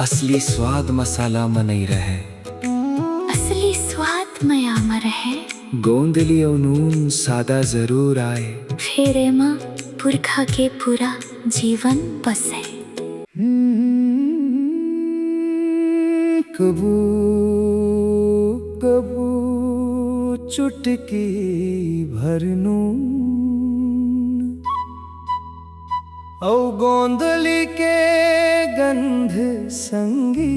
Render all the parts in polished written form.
असली स्वाद मसाला में नहीं रहे, असली स्वाद मया में रहे। गोंदली और नून सादा जरूर आए, फिर माँ पुरखा के पूरा जीवन बसे। कबू कबू चुटकी भर नून औ गोंदली के गंध संगी,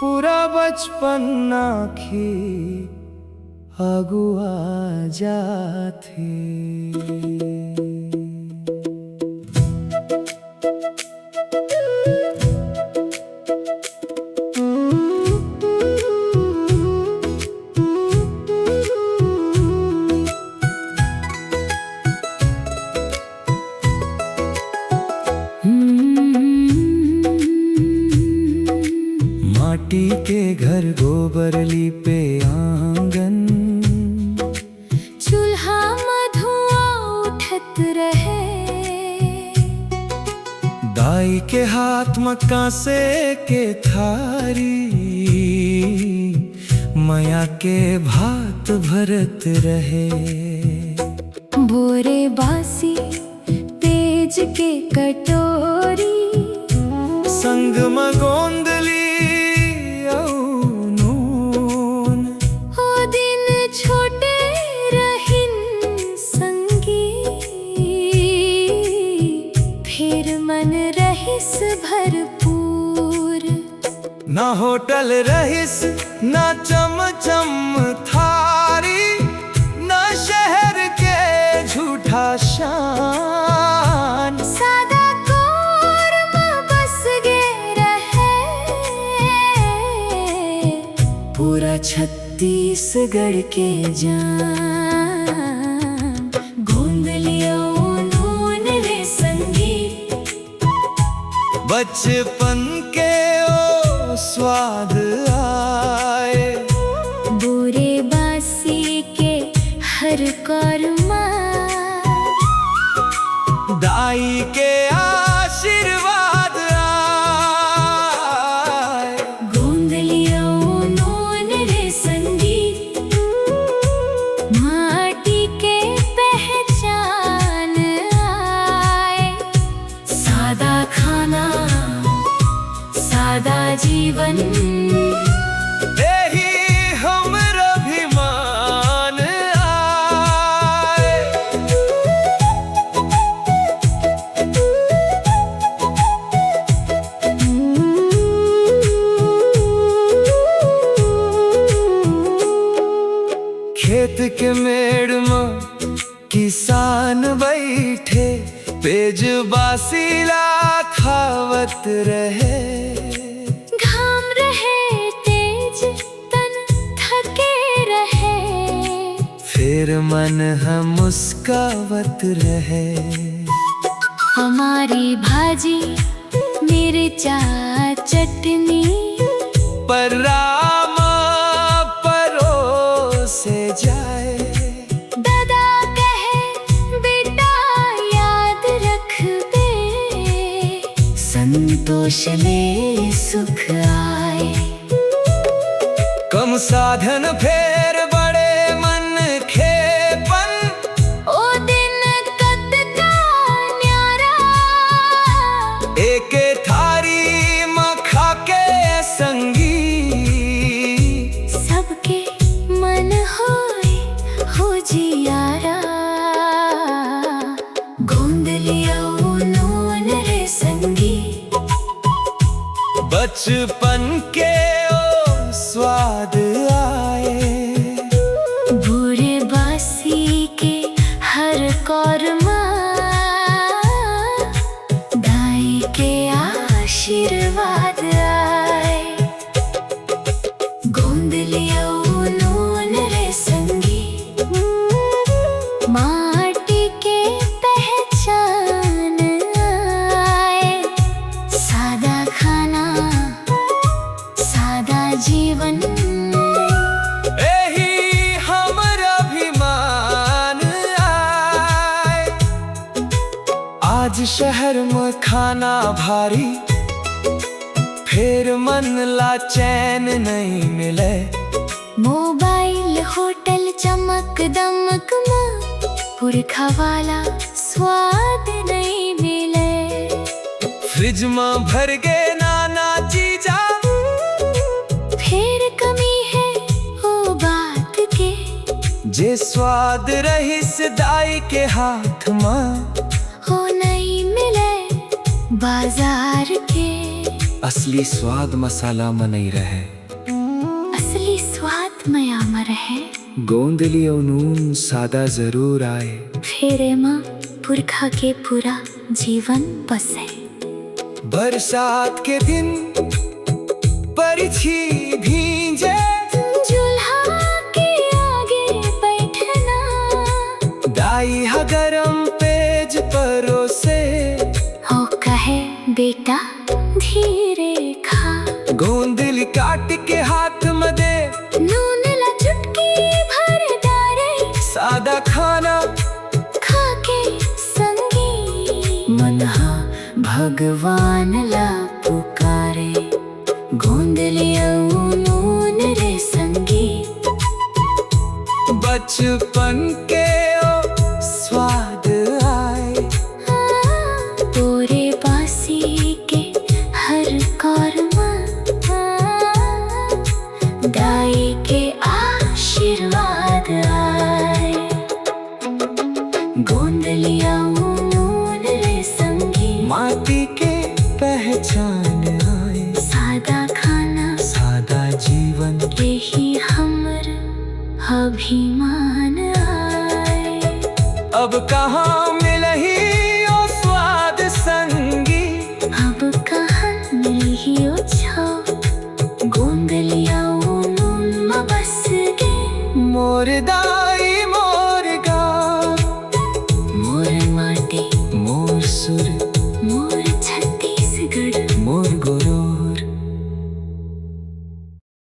पूरा बचपन आखी अगुआ जाथे। माटी के घर गोबर लीपे आंगन, चूल्हा में धुआं उठत रहे। दाई के हाथ में कांसे के थारी, माया के भात भरत रहे। बोरे बासी तेज के कटोरी, संग में गोंदली छोटे रहिन संगी, फिर मन रहिस भरपूर। ना होटल रहिस ना चमचम थारी, ना शहर के झूठा शान। सादा कोर में बस गे रहे, पूरा छत्तीसगढ़ के जान। गोंदलिया नून रे संगी, बचपन के ओ स्वाद आए। बोरे बासी के हर कर्मा, दाई के आशीर्वाद आए। गोंदलिया नून रे संगी, माटी के पहचान आए। सादा खाना सादा जीवन, यही हमर अभिमान आए। खेत के मेड़ में किसान बैठे, पेज बासीला खावत रहे। घाम रहे तेज तन थके रहे, फिर मन हम मुस्कावत रहे। हमारी भाजी मिर्चा चटनी, पर राम परोसे जाए। दादा कहे बेटा याद रख बे, संतोष में सुख आए। कम साधन फेर बड़े मन खेपन, ओ दिन कद का न्यारा, एके थारी में खाके संगी। सबके मन हो जियारा। गोंदलिया नून रे संगी, बचपन के ओ स्वाद आए। बूढ़े बासी के हर कौरमा, दाई के आशीर्वाद आए। गोंदलिया नून रे संगी, माटी के पहचान आए। सादा खाना सादा जीवन, यही हमर अभिमान आए। आज शहर में खाना खाना भारी, फिर मन ला चैन नहीं मिले। मोबाइल होटल चमक दमक में पुरखा वाला स्वाद नहीं मिले। फ्रिज में भर गए नाना चीजा, फिर कमी है वो बात के, जे स्वाद रहिस दाई के हाथ में हो नहीं मिले बाजार के। असली स्वाद मसाला में नहीं रहे, असली स्वाद मया में रहे। गोंदली और नून सादा जरूर आए, फेरे माँ पुरखा के पूरा जीवन बसे। बरसात के दिन परिछी भींजे, चूल्हा के आगे बैठना, दाई हा गरम पेज परोसे, हो कहे बेटा धीरे खा। गोंदली काट के हाथ में दे, नून ला चुटकी भर डारे, सादा खाना खा के संगी। मनहा भगवान ला पुकारे, गोंदली और नून रे संगी। बचपन के ओ स्वाद आए, तोरे बासी के हर कौरमा, दाई के आशीर्वाद आए। गोंदलिया नून रे संगी, माटी के पहचान आए। सादा खाना सादा जीवन, यही हमर अभिमान आए। अब कहाँ